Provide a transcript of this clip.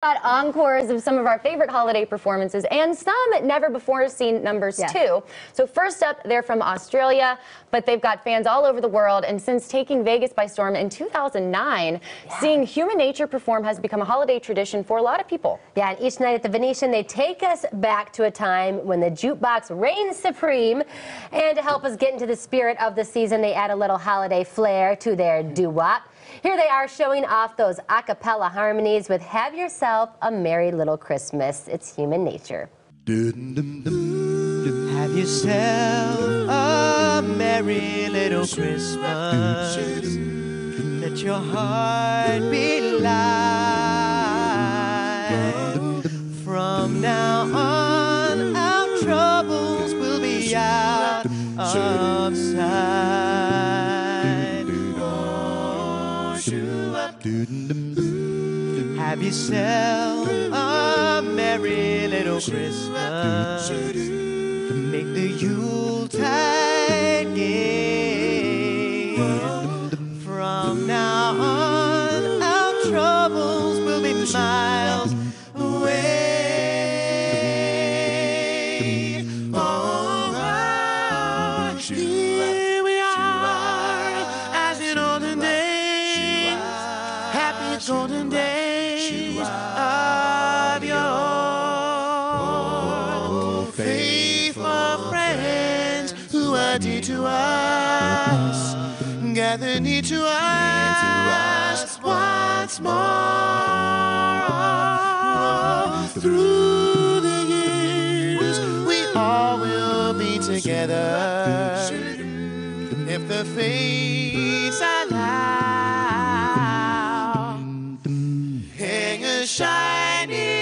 Got encores of some of our favorite holiday performances and some never-before-seen numbers, too. So first up, they're from Australia, but they've got fans all over the world. And since taking Vegas by storm in 2009, seeing Human Nature perform has become a holiday tradition for a lot of people. Yeah, and each night at the Venetian, they take us back to a time when the jukebox reigned supreme. And to help us get into the spirit of the season, they add a little holiday flair to their doo-wop. Here they are showing off those a cappella harmonies with Have Yourself a Merry Little Christmas. It's Human Nature. Have yourself a merry little Christmas. Let your heart be light. From now on, our troubles will be out of sight. Have yourself a merry little Christmas. Make the Yuletide gay. From now on, our troubles will be miles away. Oh, here we are, as in olden days, happy golden days of yore. Faithful friends who are dear to us, gather near to us once more. Through the years, we all will be together if the fates allow. Hang a shining